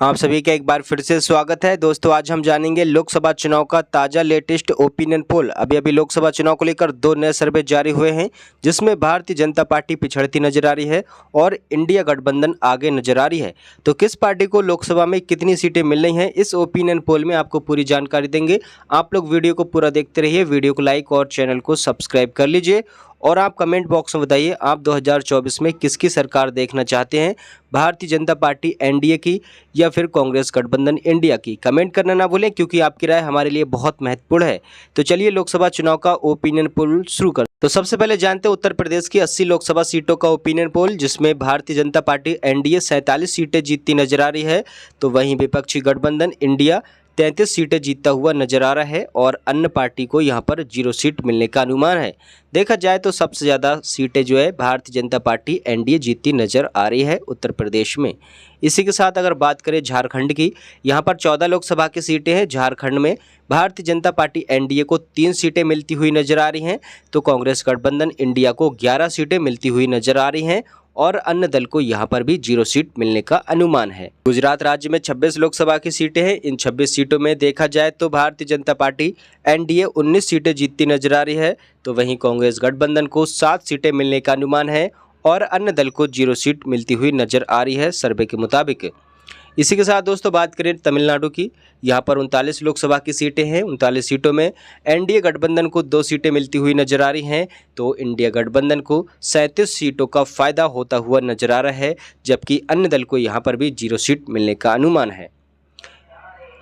आप सभी का एक बार फिर से स्वागत है दोस्तों। आज हम जानेंगे लोकसभा चुनाव का ताज़ा लेटेस्ट ओपिनियन पोल। अभी लोकसभा चुनाव को लेकर 2 नए सर्वे जारी हुए हैं, जिसमें भारतीय जनता पार्टी पिछड़ती नजर आ रही है और इंडिया गठबंधन आगे नजर आ रही है। तो किस पार्टी को लोकसभा में कितनी सीटें मिल रही हैं, इस ओपिनियन पोल में आपको पूरी जानकारी देंगे। आप लोग वीडियो को पूरा देखते रहिए, वीडियो को लाइक और चैनल को सब्सक्राइब कर लीजिए और आप कमेंट बॉक्स में बताइए आप 2024 में किसकी सरकार देखना चाहते हैं, भारतीय जनता पार्टी एनडीए की या फिर कांग्रेस गठबंधन इंडिया की। कमेंट करना ना भूलें, क्योंकि आपकी राय हमारे लिए बहुत महत्वपूर्ण है। तो चलिए लोकसभा चुनाव का ओपिनियन पोल शुरू कर। तो सबसे पहले जानते हैं उत्तर प्रदेश की 80 लोकसभा सीटों का ओपिनियन पोल, जिसमें भारतीय जनता पार्टी एनडीए 47 सीटें जीतती नजर आ रही है, तो वहीं विपक्षी गठबंधन इंडिया 33 सीटें जीतता हुआ नजर आ रहा है और अन्य पार्टी को यहां पर 0 सीट मिलने का अनुमान है। देखा जाए तो सबसे ज़्यादा सीटें जो है भारतीय जनता पार्टी एनडीए जीतती नजर आ रही है उत्तर प्रदेश में। इसी के साथ अगर बात करें झारखंड की, यहां पर 14 लोकसभा की सीटें हैं। झारखंड में भारतीय जनता पार्टी एनडीए को 3 सीटें मिलती हुई नजर आ रही हैं, तो कांग्रेस गठबंधन इंडिया को 11 सीटें मिलती हुई नजर आ रही हैं और अन्य दल को यहां पर भी 0 सीट मिलने का अनुमान है। गुजरात राज्य में 26 लोकसभा की सीटें हैं। इन 26 सीटों में देखा जाए तो भारतीय जनता पार्टी एनडीए 19 सीटें जीतती नजर आ रही है, तो वहीं कांग्रेस गठबंधन को 7 सीटें मिलने का अनुमान है और अन्य दल को 0 सीट मिलती हुई नजर आ रही है सर्वे के मुताबिक। इसी के साथ दोस्तों बात करें तमिलनाडु की, यहाँ पर 39 लोकसभा की सीटें हैं। 39 सीटों में एनडीए गठबंधन को 2 सीटें मिलती हुई नजर आ रही हैं, तो इंडिया गठबंधन को 37 सीटों का फायदा होता हुआ नजर आ रहा है, जबकि अन्य दल को यहाँ पर भी 0 सीट मिलने का अनुमान है।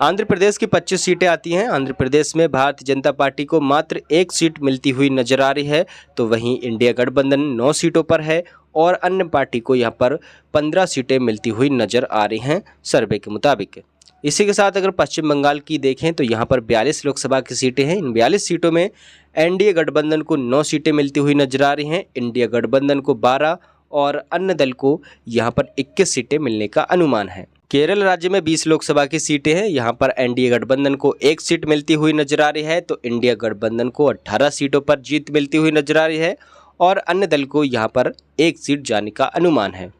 आंध्र प्रदेश की 25 सीटें आती हैं। आंध्र प्रदेश में भारतीय जनता पार्टी को मात्र 1 सीट मिलती हुई नजर आ रही है, तो वहीं इंडिया गठबंधन 9 सीटों पर है और अन्य पार्टी को यहां पर 15 सीटें मिलती हुई नजर आ रही हैं सर्वे के मुताबिक। इसी के साथ अगर पश्चिम बंगाल की देखें तो यहां पर 42 लोकसभा की सीटें हैं। इन 42 सीटों में एनडीए गठबंधन को 9 सीटें मिलती हुई नजर आ रही हैं, इंडिया गठबंधन को 12 और अन्य दल को यहाँ पर 21 सीटें मिलने का अनुमान है। केरल राज्य में 20 लोकसभा की सीटें हैं। यहाँ पर एनडीए गठबंधन को 1 सीट मिलती हुई नजर आ रही है, तो इंडिया गठबंधन को 18 सीटों पर जीत मिलती हुई नजर आ रही है और अन्य दल को यहाँ पर 1 सीट जाने का अनुमान है।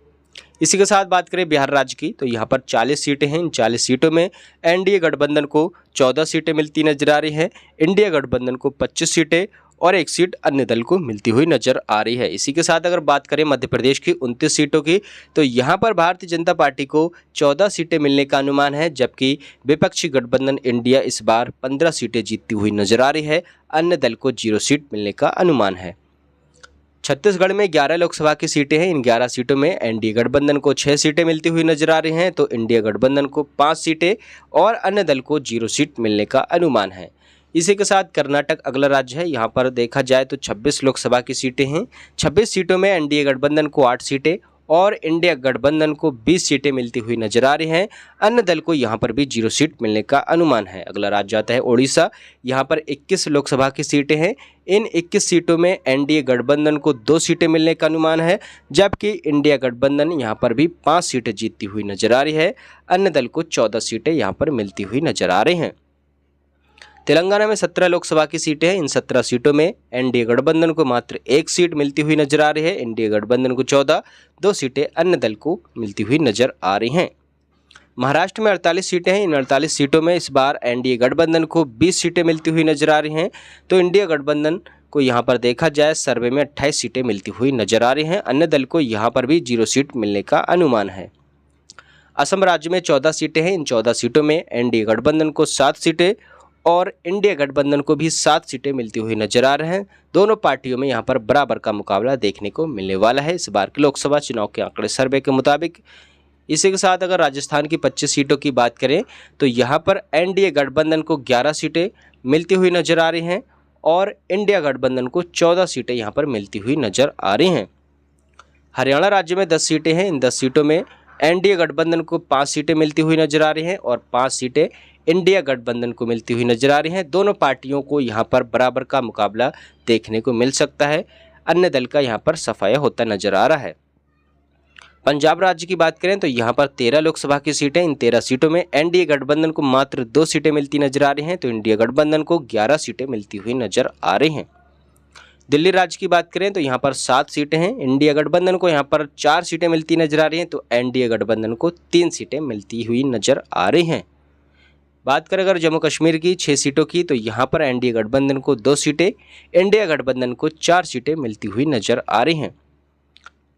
इसी के साथ बात करें बिहार राज्य की, तो यहाँ पर 40 सीटें हैं। इन 40 सीटों में एनडीए गठबंधन को 14 सीटें मिलती नजर आ रही है, इंडिया गठबंधन को 25 सीटें और 1 सीट अन्य दल को मिलती हुई नजर आ रही है। इसी के साथ अगर बात करें मध्य प्रदेश की 29 सीटों की, तो यहाँ पर भारतीय जनता पार्टी को 14 सीटें मिलने का अनुमान है, जबकि विपक्षी गठबंधन इंडिया इस बार 15 सीटें जीतती हुई नजर आ रही है, अन्य दल को 0 सीट मिलने का अनुमान है। छत्तीसगढ़ में 11 लोकसभा की सीटें हैं। इन 11 सीटों में एनडीए गठबंधन को 6 सीटें मिलती हुई नजर आ रही हैं, तो इंडिया गठबंधन को 5 सीटें और अन्य दल को 0 सीट मिलने का अनुमान है। इसी के साथ कर्नाटक अगला राज्य है। यहाँ पर देखा जाए तो 26 लोकसभा की सीटें हैं। 26 सीटों में एनडीए गठबंधन को 8 सीटें और इंडिया गठबंधन को 20 सीटें मिलती हुई नजर आ रही हैं, अन्य दल को यहाँ पर भी 0 सीट मिलने का अनुमान है। अगला राज्य आता है ओडिशा। यहाँ पर 21 लोकसभा की सीटें हैं। इन 21 सीटों में एनडीए गठबंधन को 2 सीटें मिलने का अनुमान है, जबकि इंडिया गठबंधन यहाँ पर भी 5 सीटें जीतती हुई नजर आ रही है, अन्य दल को 14 सीटें यहाँ पर मिलती हुई नजर आ रही हैं। तेलंगाना में 17 लोकसभा की सीटें हैं। इन 17 सीटों में एनडीए गठबंधन को मात्र 1 सीट मिलती हुई नजर आ रही है, इंडिया गठबंधन को 14, 2 सीटें अन्य दल को मिलती हुई नजर आ रही हैं। महाराष्ट्र में 48 सीटें हैं। इन 48 सीटों में इस बार एनडीए गठबंधन को 20 सीटें मिलती हुई नजर आ रही हैं, तो इंडिया गठबंधन को यहाँ पर देखा जाए सर्वे में 28 सीटें मिलती हुई नजर आ रही हैं, अन्य दल को यहाँ पर भी 0 सीट मिलने का अनुमान है। असम राज्य में 14 सीटें हैं। इन 14 सीटों में एनडीए गठबंधन को 7 सीटें और इंडिया गठबंधन को भी 7 सीटें मिलती हुई नजर आ रहे हैं। दोनों पार्टियों में यहाँ पर बराबर का मुकाबला देखने को मिलने वाला है इस बार के लोकसभा चुनाव के आंकड़े सर्वे के मुताबिक। इसी के साथ अगर राजस्थान की 25 सीटों की बात करें तो यहाँ पर एनडीए गठबंधन को 11 सीटें मिलती हुई नजर आ रही हैं और इंडिया गठबंधन को 14 सीटें यहाँ पर मिलती हुई नजर आ रही हैं। हरियाणा राज्य में 10 सीटें हैं। इन 10 सीटों में एनडीए गठबंधन को 5 सीटें मिलती हुई नजर आ रही हैं और 5 सीटें इंडिया गठबंधन को मिलती हुई नजर आ रही हैं। दोनों पार्टियों को यहाँ पर बराबर का मुकाबला देखने को मिल सकता है, अन्य दल का यहाँ पर सफाया होता नजर आ रहा है। पंजाब राज्य की बात करें तो यहाँ पर 13 लोकसभा की सीटें। इन 13 सीटों में एनडीए गठबंधन को मात्र 2 सीटें मिलती नजर आ रही हैं, तो इंडिया गठबंधन को 11 सीटें मिलती हुई नजर आ रही हैं। दिल्ली राज्य की बात करें तो यहाँ पर 7 सीटें हैं। इंडिया गठबंधन को यहाँ पर 4 सीटें मिलती नजर आ रही हैं, तो एनडीए गठबंधन को 3 सीटें मिलती हुई नजर आ रही हैं। बात करें अगर जम्मू कश्मीर की 6 सीटों की, तो यहाँ पर एनडीए गठबंधन को 2 सीटें, इंडिया गठबंधन को 4 सीटें मिलती हुई नजर आ रही हैं।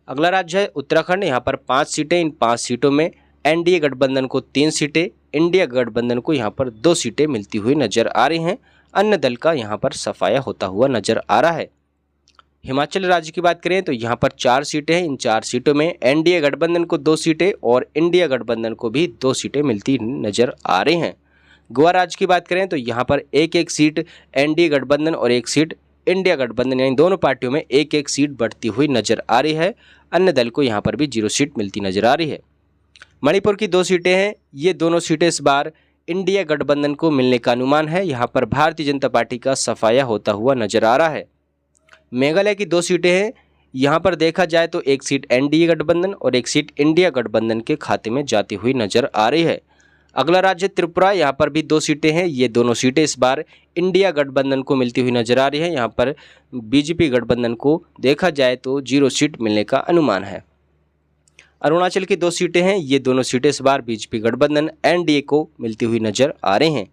अगला राज्य है उत्तराखंड। यहाँ पर 5 सीटें, इन 5 सीटों में एनडीए गठबंधन को 3 सीटें, इंडिया गठबंधन को यहाँ पर 2 सीटें मिलती हुई नजर आ रही हैं। अन्य दल का यहाँ पर सफाया होता हुआ नजर आ रहा है। हिमाचल राज्य की बात करें तो यहाँ पर 4 सीटें हैं। इन 4 सीटों में एनडीए गठबंधन को 2 सीटें और इंडिया गठबंधन को भी 2 सीटें मिलती नजर आ रही हैं। गोवा राज्य की बात करें तो यहाँ पर एक सीट एनडीए गठबंधन और 1 सीट इंडिया गठबंधन, यानी दोनों पार्टियों में एक सीट बढ़ती हुई नजर आ रही है। अन्य दल को यहाँ पर भी 0 सीट मिलती नजर आ रही है। मणिपुर की 2 सीटें हैं। ये दोनों सीटें इस बार इंडिया गठबंधन को मिलने का अनुमान है। यहाँ पर भारतीय जनता पार्टी का सफाया होता हुआ नजर आ रहा है। मेघालय की 2 सीटें हैं। यहाँ पर देखा जाए तो 1 सीट एनडीए गठबंधन और 1 सीट इंडिया गठबंधन के खाते में जाती हुई नजर आ रही है। अगला राज्य त्रिपुरा, यहाँ पर भी 2 सीटें हैं। ये दोनों सीटें इस बार इंडिया गठबंधन को मिलती हुई नजर आ रही है। यहाँ पर बीजेपी गठबंधन को देखा जाए तो 0 सीट मिलने का अनुमान है। अरुणाचल की 2 सीटें हैं। ये दोनों सीटें इस बार बीजेपी गठबंधन एनडीए को मिलती हुई नजर आ रही हैं।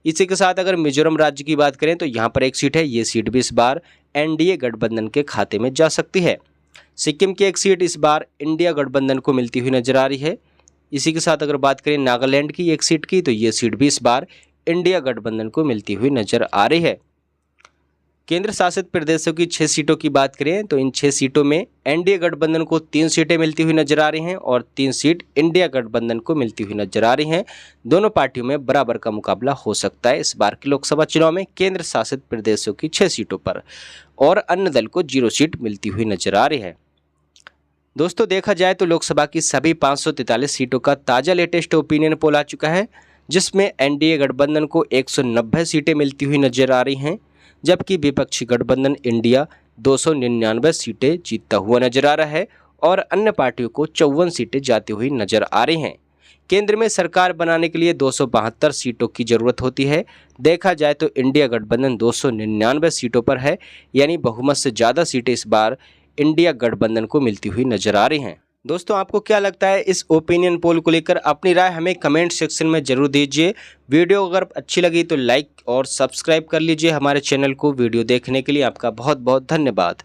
इसी के साथ अगर मिजोरम राज्य की बात करें तो यहाँ पर 1 सीट है। ये सीट भी इस बार एनडीए गठबंधन के खाते में जा सकती है। सिक्किम की 1 सीट इस बार इंडिया गठबंधन को मिलती हुई नजर आ रही है। इसी के साथ अगर बात करें नागालैंड की 1 सीट की, तो ये सीट भी इस बार इंडिया गठबंधन को मिलती हुई नजर आ रही है। केंद्र शासित प्रदेशों की 6 सीटों की बात करें तो इन 6 सीटों में एनडीए गठबंधन को 3 सीटें मिलती हुई नजर आ रही हैं और 3 सीट इंडिया गठबंधन को मिलती हुई नजर आ रही हैं। दोनों पार्टियों में बराबर का मुकाबला हो सकता है इस बार के लोकसभा चुनाव में केंद्र शासित प्रदेशों की 6 सीटों पर, और अन्य दल को 0 सीट मिलती हुई नजर आ रही है। दोस्तों देखा जाए तो लोकसभा की सभी 543 सीटों का ताज़ा लेटेस्ट ओपिनियन पोल आ चुका है, जिसमें एनडीए गठबंधन को 190 सीटें मिलती हुई नजर आ रही हैं, जबकि विपक्षी गठबंधन इंडिया 299 सीटें जीतता हुआ नजर आ रहा है और अन्य पार्टियों को 54 सीटें जाती हुई नजर आ रही हैं। केंद्र में सरकार बनाने के लिए 272 सीटों की जरूरत होती है। देखा जाए तो इंडिया गठबंधन 299 सीटों पर है, यानी बहुमत से ज़्यादा सीटें इस बार इंडिया गठबंधन को मिलती हुई नजर आ रही हैं। दोस्तों आपको क्या लगता है इस ओपिनियन पोल को लेकर? अपनी राय हमें कमेंट सेक्शन में जरूर दीजिए। वीडियो अगर अच्छी लगी तो लाइक और सब्सक्राइब कर लीजिए हमारे चैनल को। वीडियो देखने के लिए आपका बहुत बहुत धन्यवाद।